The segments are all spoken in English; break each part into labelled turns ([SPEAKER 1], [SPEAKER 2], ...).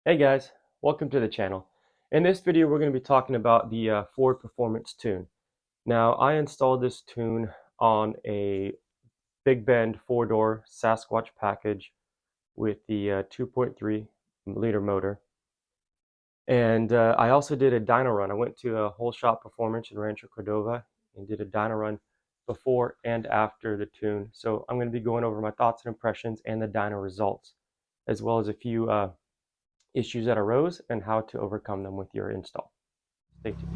[SPEAKER 1] Hey guys, welcome to the channel. In this video we're going to be talking about the Ford Performance Tune. Now I installed this tune on a Big Bend 4-door Sasquatch package with the 2.3 liter motor. And I also did a dyno run. I went to a Whole Shot Performance in Rancho Cordova and did a dyno run before and after the tune. So I'm going to be going over my thoughts and impressions and the dyno results, as well as a few issues that arose and how to overcome them with your install. Stay tuned.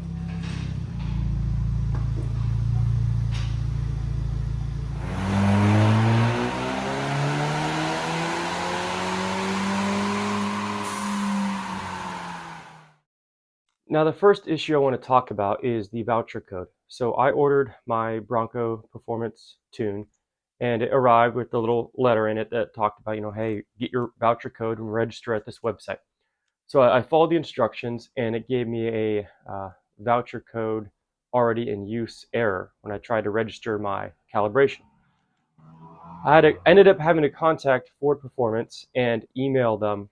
[SPEAKER 1] Now the first issue I want to talk about is the voucher code. So I ordered my Bronco Performance Tune and it arrived with a little letter in it that talked about, hey, get your voucher code and register at this website. So I followed the instructions and it gave me a voucher code already in use error when I tried to register my calibration. Ended up having to contact Ford Performance and email them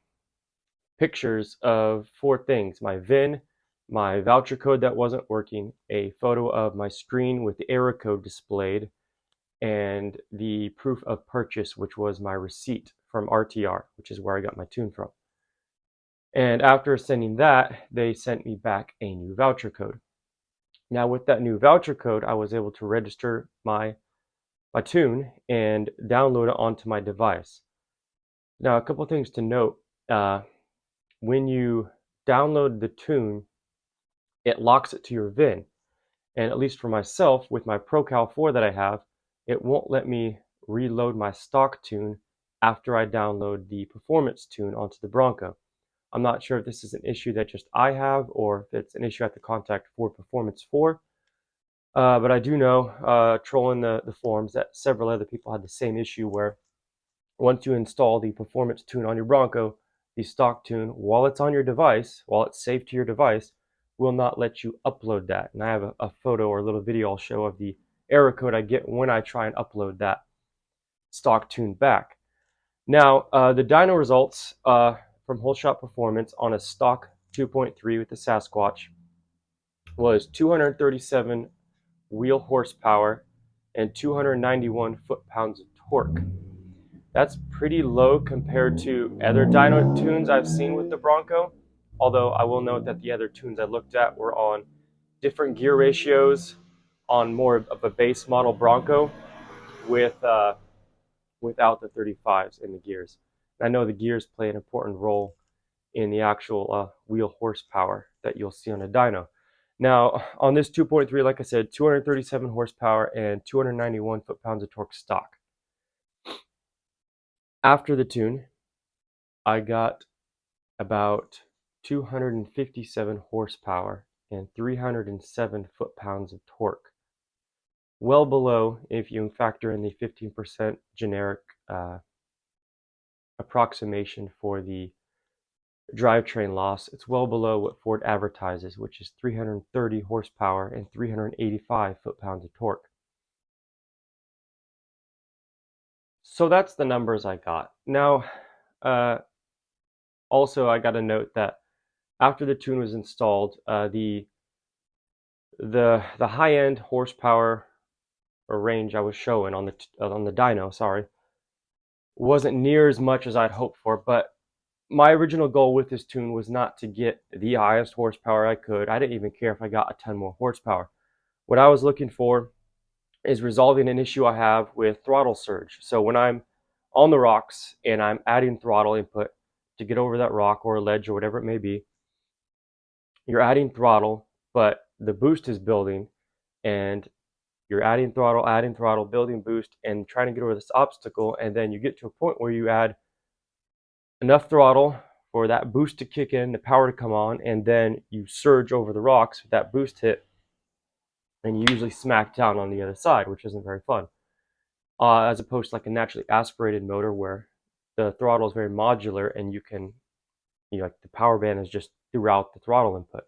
[SPEAKER 1] pictures of 4 things: my VIN, my voucher code that wasn't working, a photo of my screen with the error code displayed, and the proof of purchase, which was my receipt from RTR, which is where I got my tune from. And after sending that, they sent me back a new voucher code. Now with that new voucher code, I was able to register my tune and download it onto my device. Now a couple things to note. When you download the tune, it locks it to your VIN. And at least for myself, with my ProCal 4 that I have, it won't let me reload my stock tune after I download the performance tune onto the Bronco. I'm not sure if this is an issue that just I have or if it's an issue I have to contact Ford Performance for. But I do know, trolling the forums, that several other people had the same issue where once you install the performance tune on your Bronco, the stock tune, while it's on your device, while it's saved to your device, will not let you upload that. And I have a photo or a little video I'll show of the error code I get when I try and upload that stock tune back. Now, the dyno results from Whole Shot Performance on a stock 2.3 with the Sasquatch was 237 wheel horsepower and 291 foot-pounds of torque. That's pretty low compared to other dyno tunes I've seen with the Bronco, although I will note that the other tunes I looked at were on different gear ratios on more of a base model Bronco with without the 35s in the gears. And I know the gears play an important role in the actual wheel horsepower that you'll see on a dyno. Now, on this 2.3, like I said, 237 horsepower and 291 foot-pounds of torque stock. After the tune, I got about 257 horsepower and 307 foot-pounds of torque. Well below, if you factor in the 15% generic approximation for the drivetrain loss, it's well below what Ford advertises, which is 330 horsepower and 385 foot-pounds of torque. So that's the numbers I got. Now, also I got to note that after the tune was installed, the high-end horsepower or range I was showing on the dyno, sorry, wasn't near as much as I'd hoped for. But my original goal with this tune was not to get the highest horsepower I could. I didn't even care if I got a ton more horsepower. What I was looking for is resolving an issue I have with throttle surge. So when I'm on the rocks and I'm adding throttle input to get over that rock or a ledge or whatever it may be, you're adding throttle, but the boost is building, and you're adding throttle, building boost, and trying to get over this obstacle, and then you get to a point where you add enough throttle for that boost to kick in, the power to come on, and then you surge over the rocks with that boost hit, and you usually smack down on the other side, which isn't very fun. As opposed to like a naturally aspirated motor where the throttle is very modular and you can, like the power band is just throughout the throttle input.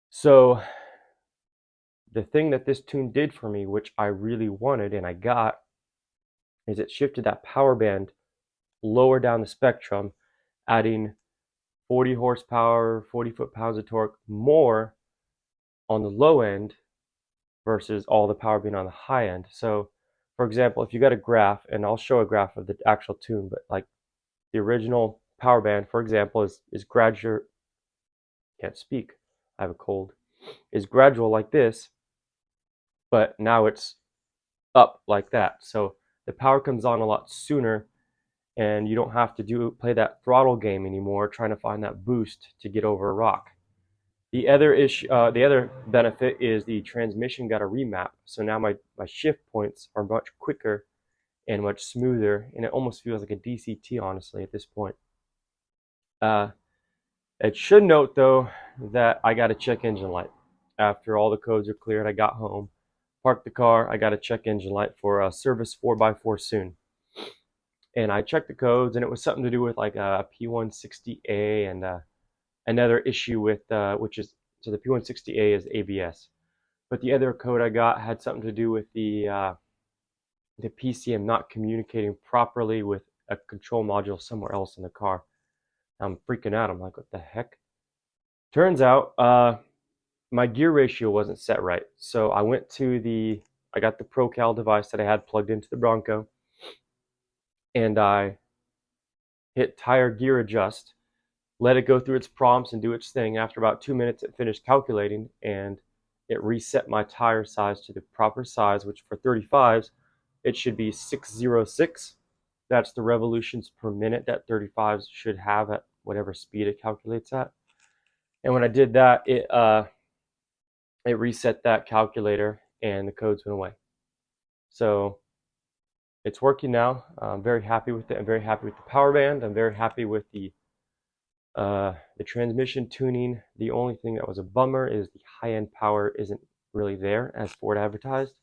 [SPEAKER 1] So the thing that this tune did for me, which I really wanted and I got, is it shifted that power band lower down the spectrum, adding 40 horsepower, 40 foot-pounds of torque more on the low end versus all the power being on the high end. So, for example, if you got a graph, and I'll show a graph of the actual tune, but like the original power band, for example, is gradual. Can't speak. I have a cold. Is gradual like this, but now it's up like that. So the power comes on a lot sooner, and you don't have to play that throttle game anymore, trying to find that boost to get over a rock. The other benefit is the transmission got a remap, so now my shift points are much quicker and much smoother, and it almost feels like a DCT, honestly, at this point. It should note, though, that I got to check engine light. After all the codes are cleared, I got home, parked the car, I got to check engine light for a service 4x4 soon. And I checked the codes, and it was something to do with like a P160A and another issue with so the P160A is ABS, but the other code I got had something to do with the PCM not communicating properly with a control module somewhere else in the car. I'm freaking out. I'm like, what the heck? Turns out my gear ratio wasn't set right, so I got the ProCal device that I had plugged into the Bronco, and I hit tire gear adjust, let it go through its prompts and do its thing. After about 2 minutes, it finished calculating, and it reset my tire size to the proper size, which for 35s, it should be 606. That's the revolutions per minute that 35s should have at whatever speed it calculates at. And when I did that, it reset that calculator, and the codes went away. So it's working now. I'm very happy with it. I'm very happy with the power band. I'm very happy with the transmission tuning. The only thing that was a bummer is the high-end power isn't really there as Ford advertised,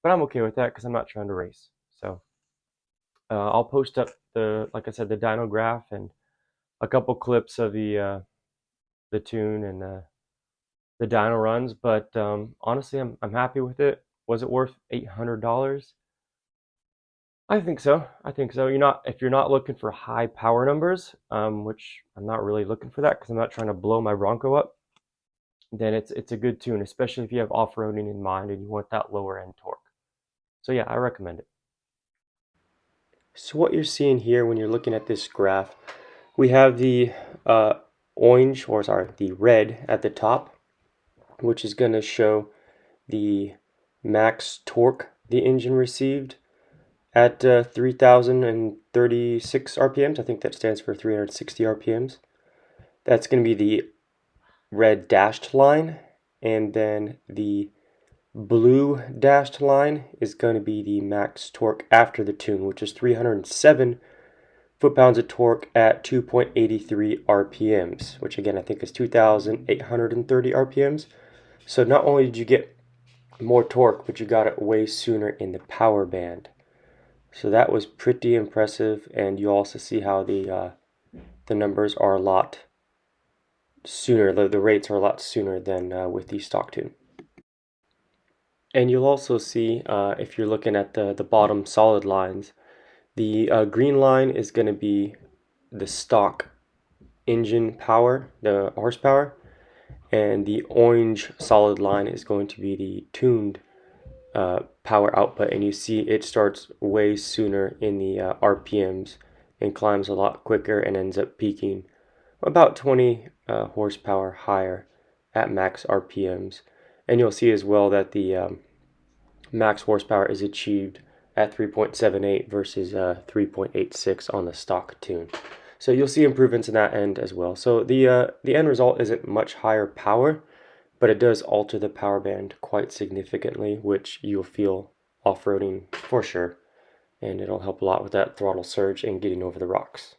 [SPEAKER 1] but I'm okay with that because I'm not trying to race. So I'll post up like I said, the dyno graph and a couple clips of the tune and the dyno runs. But honestly, I'm happy with it. Was it worth $800? I think so. If you're not looking for high power numbers, which I'm not really looking for that because I'm not trying to blow my Bronco up, then it's a good tune, especially if you have off-roading in mind and you want that lower end torque. So yeah, I recommend it. So what you're seeing here when you're looking at this graph, we have the the red at the top, which is going to show the max torque the engine received at 3,036 RPMs. I think that stands for 360 RPMs. That's going to be the red dashed line, and then the blue dashed line is going to be the max torque after the tune, which is 307 foot-pounds of torque at 2.83 RPMs, which again I think is 2,830 RPMs. So not only did you get more torque, but you got it way sooner in the power band. So that was pretty impressive, and you also see how the numbers are a lot sooner, the rates are a lot sooner than with the stock tune. And you'll also see, if you're looking at the bottom solid lines, the green line is going to be the stock engine power, the horsepower, and the orange solid line is going to be the tuned power output. And you see it starts way sooner in the RPMs and climbs a lot quicker and ends up peaking about 20 horsepower higher at max RPMs. And you'll see as well that the max horsepower is achieved at 3.78 versus 3.86 on the stock tune. So you'll see improvements in that end as well. So the end result isn't much higher power, but it does alter the power band quite significantly, which you'll feel off-roading for sure. And it'll help a lot with that throttle surge and getting over the rocks.